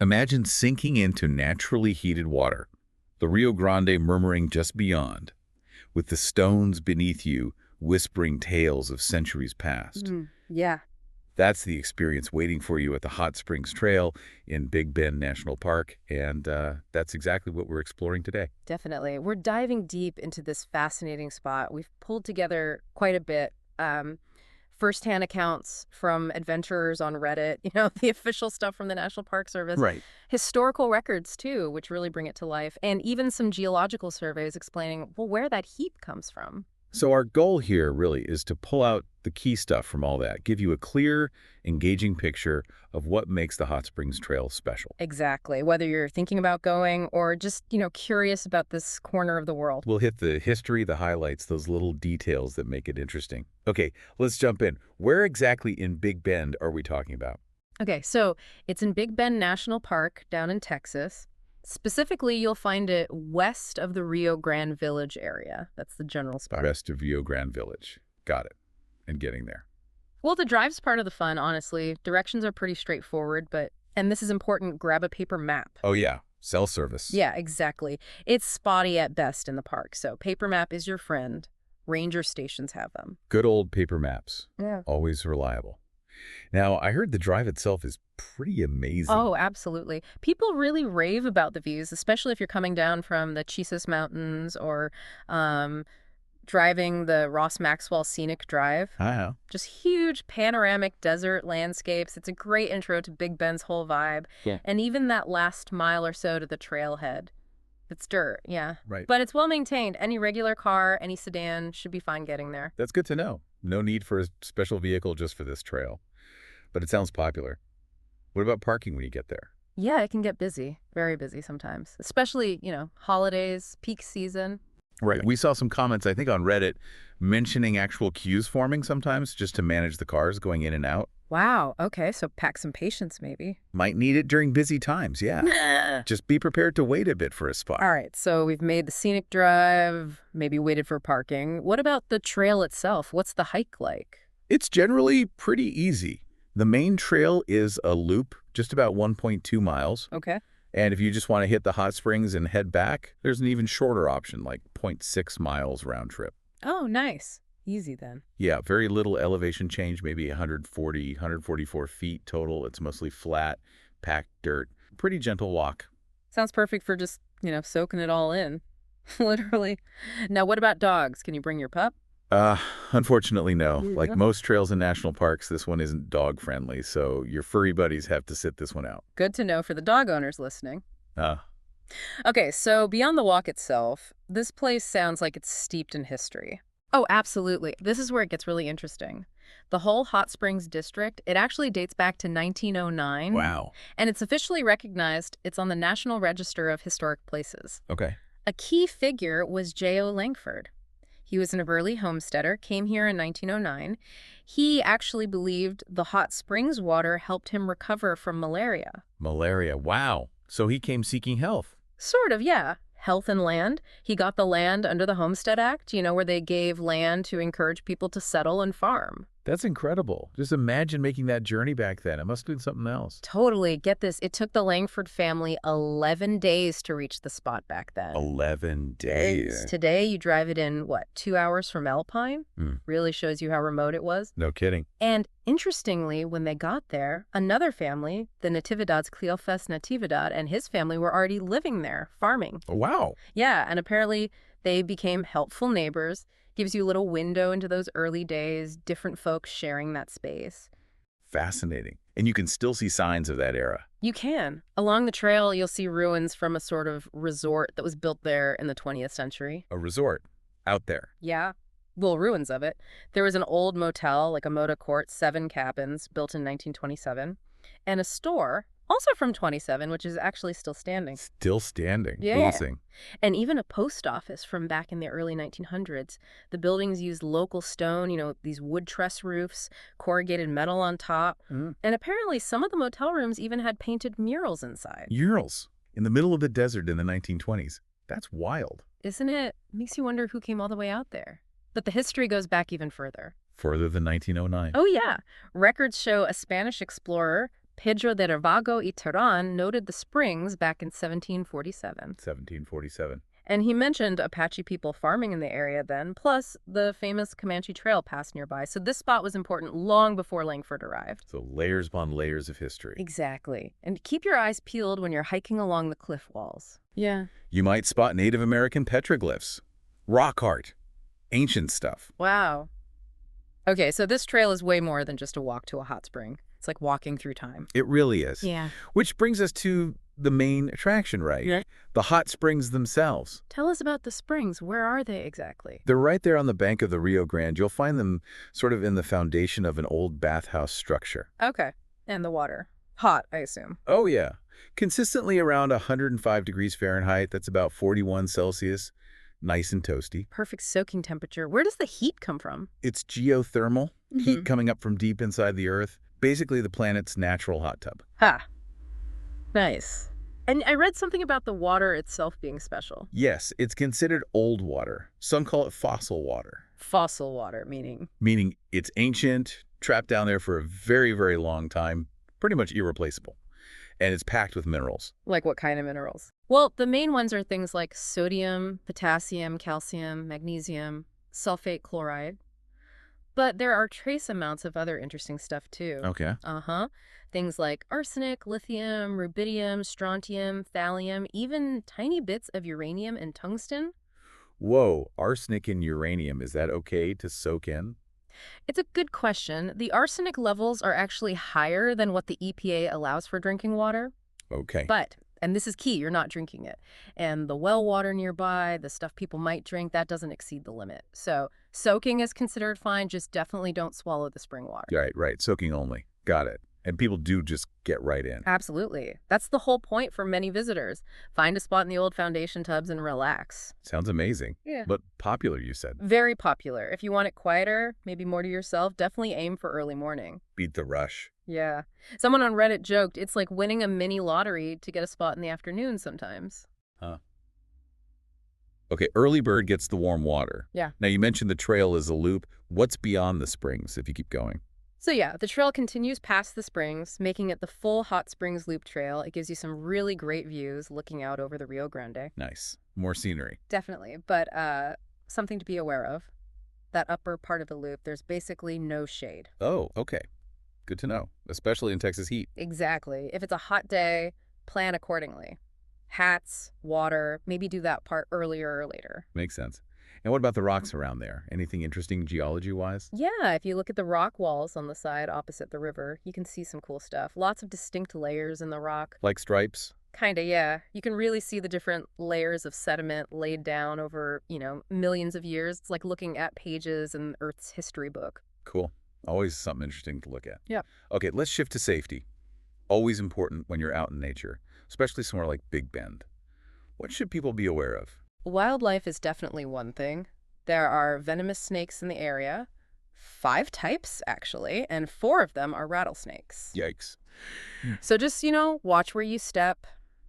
Imagine sinking into naturally heated water, the Rio Grande murmuring just beyond, with the stones beneath you whispering tales of centuries past. Yeah, That's the experience waiting for you at the Hot Springs Trail in Big Bend National Park, and that's exactly what we're exploring today. definitely. We're diving deep into this fascinating spot. We've pulled together quite a bit. Firsthand accounts from adventurers on Reddit, the official stuff from the National Park Service, Right. historical records too, which really bring it to life, and even some geological surveys explaining, well, where that heat comes from. So our goal here really is to pull out the key stuff from all that, give you a clear, engaging picture of what makes the Hot Springs Trail special. Exactly. Whether you're thinking about going or just, curious about this corner of the world. We'll hit the history, the highlights, those little details that make it interesting. Okay, let's jump in. Where exactly in Big Bend are we talking about? Okay, so it's in Big Bend National Park down in Texas. Specifically, you'll find it west of the Rio Grande Village area. That's the general spot. West of Rio Grande Village. Got it. And getting there. Well, the drive's part of the fun, honestly. Directions are pretty straightforward, and this is important, grab a paper map. Oh yeah, cell service. Yeah, exactly. It's spotty at best in the park, so paper map is your friend. Ranger stations have them. Good old paper maps. Yeah. Always reliable. Now, I heard the drive itself is pretty amazing. Oh, absolutely. People really rave about the views, especially if you're coming down from the Chisis Mountains or driving the Ross Maxwell Scenic Drive. Hi. Just huge panoramic desert landscapes. It's a great intro to Big Bend's whole vibe. Yeah. And even that last mile or so to the trailhead. It's dirt, yeah. Right. But it's well maintained. Any regular car, any sedan should be fine getting there. That's good to know. No need for a special vehicle just for this trail. But it sounds popular. What about parking when you get there? Yeah, it can get busy. Very busy sometimes. Especially, holidays, peak season. Right. We saw some comments, I think, on Reddit mentioning actual queues forming sometimes just to manage the cars going in and out. Wow, okay, so pack some patience maybe. Might need it during busy times, yeah. Just be prepared to wait a bit for a spot. All right, so we've made the scenic drive, maybe waited for parking. What about the trail itself? What's the hike like? It's generally pretty easy. The main trail is a loop, just about 1.2 miles. Okay. And if you just want to hit the hot springs and head back, there's an even shorter option, like 0.6 miles round trip. Oh, nice. Easy then. Yeah, very little elevation change, maybe 144 feet total. It's mostly flat, packed dirt. Pretty gentle walk. Sounds perfect for just, soaking it all in. Literally. Now, what about dogs? Can you bring your pup? Unfortunately, no. Yeah. Like most trails in national parks, this one isn't dog friendly, so your furry buddies have to sit this one out. Good to know for the dog owners listening. Uh, Okay, so beyond the walk itself, this place sounds like it's steeped in history. Oh, absolutely. This is where it gets really interesting. The whole Hot Springs district, it actually dates back to 1909. wow. And it's officially recognized. It's on the National Register of Historic Places. Okay. A key figure was J.O. Langford. He was an early homesteader, came here in 1909. He actually believed the hot springs water helped him recover from malaria. Malaria. Wow. So he came seeking health. Sort of, yeah. Health and land. He got the land under the Homestead Act, where they gave land to encourage people to settle and farm. That's incredible. Just imagine making that journey back then. It must have been something else. Totally. Get this. It took the Langford family 11 days to reach the spot back then. 11 days. Today, you drive it in, 2 hours from Alpine? Really shows you how remote it was. No kidding. And interestingly, when they got there, another family, the Natividad's Cleophas Natividad, and his family were already living there, farming. Oh, wow. Yeah, and apparently they became helpful neighbors. Gives you a little window into those early days, different folks sharing that space. Fascinating. And you can still see signs of that era. You can. Along the trail, you'll see ruins from a sort of resort that was built there in the 20th century. A resort out there. Yeah. Well, ruins of it. There was an old motel, like a Moda Court, 7 cabins, built in 1927, and a store, also from 27, which is actually still standing. Still standing. Yeah. Boomsing. And even a post office from back in the early 1900s. The buildings used local stone, these wood truss roofs, corrugated metal on top. And apparently some of the motel rooms even had painted murals inside. Murals in the middle of the desert in the 1920s. That's wild. Isn't it? Makes you wonder who came all the way out there. But the history goes back even further. Further than 1909. Oh, yeah. Records show a Spanish explorer, Pedro de Ravago y Terán noted the springs back in 1747. 1747. And he mentioned Apache people farming in the area then, plus the famous Comanche Trail passed nearby. So this spot was important long before Langford arrived. So layers upon layers of history. Exactly. And keep your eyes peeled when you're hiking along the cliff walls. Yeah. You might spot Native American petroglyphs, rock art, ancient stuff. Wow. Okay, so this trail is way more than just a walk to a hot spring. It's like walking through time. It really is. Yeah. Which brings us to the main attraction, right? Yeah. The hot springs themselves. Tell us about the springs. Where are they exactly? They're right there on the bank of the Rio Grande. You'll find them sort of in the foundation of an old bathhouse structure. Okay. And the water. Hot, I assume. Oh, yeah. Consistently around 105 degrees Fahrenheit. That's about 41 Celsius. Nice and toasty. Perfect soaking temperature. Where does the heat come from? It's geothermal, heat coming up from deep inside the Earth. Basically the planet's natural hot tub. Ha. Nice. And I read something about the water itself being special. Yes, it's considered old water. Some call it fossil water. Fossil water, meaning? Meaning it's ancient, trapped down there for a very, very long time, pretty much irreplaceable. And it's packed with minerals. Like what kind of minerals? Well, the main ones are things like sodium, potassium, calcium, magnesium, sulfate chloride. But there are trace amounts of other interesting stuff, too. Okay. Uh-huh. Things like arsenic, lithium, rubidium, strontium, thallium, even tiny bits of uranium and tungsten. Whoa, arsenic and uranium, is that okay to soak in? It's a good question. The arsenic levels are actually higher than what the EPA allows for drinking water. Okay. But, and this is key, you're not drinking it. And the well water nearby, the stuff people might drink, that doesn't exceed the limit. So soaking is considered fine, just definitely don't swallow the spring water. Right. Soaking only. Got it. And people do just get right in. Absolutely. That's the whole point for many visitors. Find a spot in the old foundation tubs and relax. Sounds amazing. Yeah. But popular, you said. Very popular. If you want it quieter, maybe more to yourself, definitely aim for early morning. Beat the rush. Yeah. Someone on Reddit joked it's like winning a mini lottery to get a spot in the afternoon sometimes. Huh. Okay, early bird gets the warm water. Yeah. Now, you mentioned the trail is a loop. What's beyond the springs if you keep going? So yeah, the trail continues past the springs, making it the full Hot Springs Loop Trail. It gives you some really great views looking out over the Rio Grande. Nice. More scenery. Definitely, but something to be aware of. That upper part of the loop, there's basically no shade. Oh, okay. Good to know, especially in Texas heat. Exactly. If it's a hot day, plan accordingly. Hats, water, maybe do that part earlier or later. Makes sense. And what about the rocks around there? Anything interesting geology-wise? Yeah, if you look at the rock walls on the side opposite the river, you can see some cool stuff. Lots of distinct layers in the rock. Like stripes? Kinda, yeah. You can really see the different layers of sediment laid down over, millions of years. It's like looking at pages in Earth's history book. Cool. Always something interesting to look at. Yeah. Okay, let's shift to safety. Always important when you're out in nature, especially somewhere like Big Bend. What should people be aware of? Wildlife is definitely one thing. There are venomous snakes in the area. 5 types, actually, and 4 of them are rattlesnakes. Yikes. So just, watch where you step.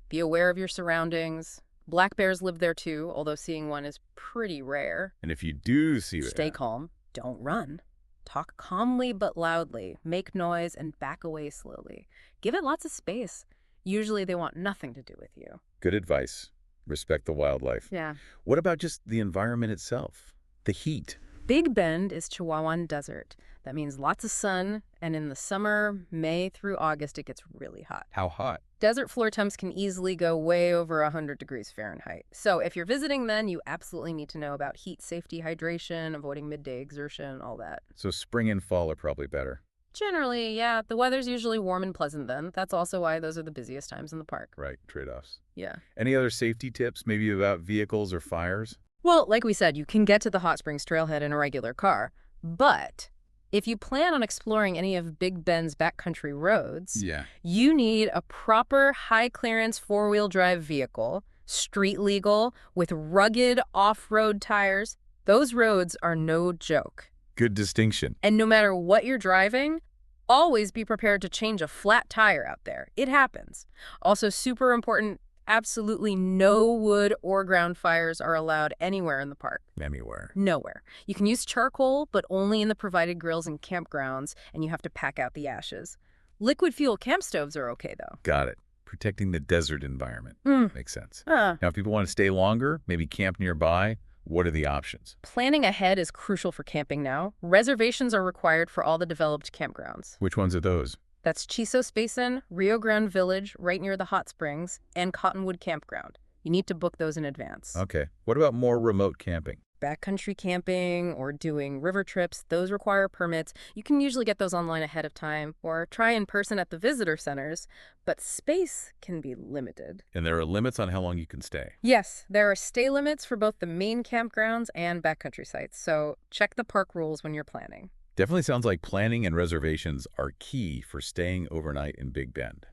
Be aware of your surroundings. Black bears live there too, although seeing one is pretty rare. And if you do see it, Stay calm. Don't run. Talk calmly but loudly. Make noise and back away slowly. Give it lots of space. Usually they want nothing to do with you. Good advice. Respect the wildlife. Yeah. What about just the environment itself? The heat? Big Bend is Chihuahuan Desert. That means lots of sun, and in the summer, May through August, it gets really hot. How hot? Desert floor temps can easily go way over 100 degrees Fahrenheit. So if you're visiting then, you absolutely need to know about heat safety, hydration, avoiding midday exertion, all that. So spring and fall are probably better. Generally, yeah. The weather's usually warm and pleasant then. That's also why those are the busiest times in the park. Right, trade-offs. Yeah. Any other safety tips, maybe about vehicles or fires? Well, like we said, you can get to the Hot Springs Trailhead in a regular car. But if you plan on exploring any of Big Bend's backcountry roads, you need a proper high-clearance four-wheel drive vehicle, street legal, with rugged off-road tires. Those roads are no joke. Good distinction. And no matter what you're driving, always be prepared to change a flat tire out there. It happens. Also, super important, absolutely no wood or ground fires are allowed anywhere in the park. Anywhere. Nowhere. You can use charcoal, but only in the provided grills and campgrounds, and you have to pack out the ashes. Liquid fuel camp stoves are okay, though. Got it. Protecting the desert environment. Hmm. Makes sense. Uh, Now, if people want to stay longer, maybe camp nearby, what are the options? Planning ahead is crucial for camping now. Reservations are required for all the developed campgrounds. Which ones are those? That's Chisos Basin, Rio Grande Village, right near the hot springs, and Cottonwood Campground. You need to book those in advance. Okay. What about more remote camping? Backcountry camping or doing river trips, those require permits. You can usually get those online ahead of time or try in person at the visitor centers, but space can be limited. And there are limits on how long you can stay. Yes, there are stay limits for both the main campgrounds and backcountry sites, so check the park rules when you're planning. Definitely sounds like planning and reservations are key for staying overnight in Big Bend.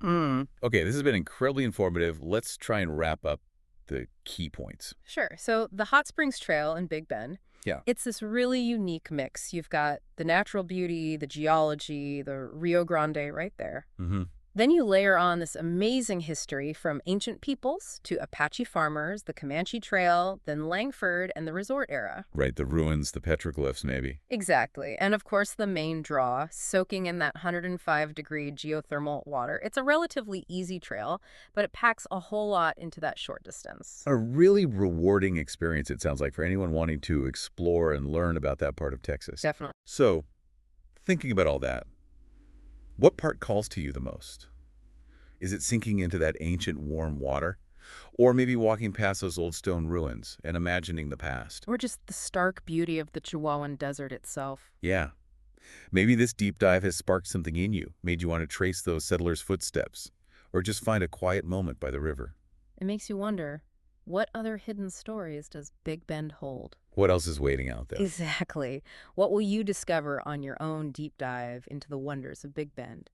Okay, this has been incredibly informative. Let's try and wrap up the key points. Sure. So the Hot Springs Trail in Big Bend, Yeah. it's this really unique mix. You've got the natural beauty, the geology, the Rio Grande right there. Mm-hmm. Then you layer on this amazing history from ancient peoples to Apache farmers, the Comanche Trail, then Langford and the resort era. Right, the ruins, the petroglyphs, maybe. Exactly. And of course, the main draw, soaking in that 105-degree geothermal water. It's a relatively easy trail, but it packs a whole lot into that short distance. A really rewarding experience, it sounds like, for anyone wanting to explore and learn about that part of Texas. Definitely. So, thinking about all that, what part calls to you the most? Is it sinking into that ancient warm water? Or maybe walking past those old stone ruins and imagining the past? Or just the stark beauty of the Chihuahuan Desert itself. Yeah. Maybe this deep dive has sparked something in you, made you want to trace those settlers' footsteps, or just find a quiet moment by the river. It makes you wonder, what other hidden stories does Big Bend hold? What else is waiting out there? Exactly. What will you discover on your own deep dive into the wonders of Big Bend?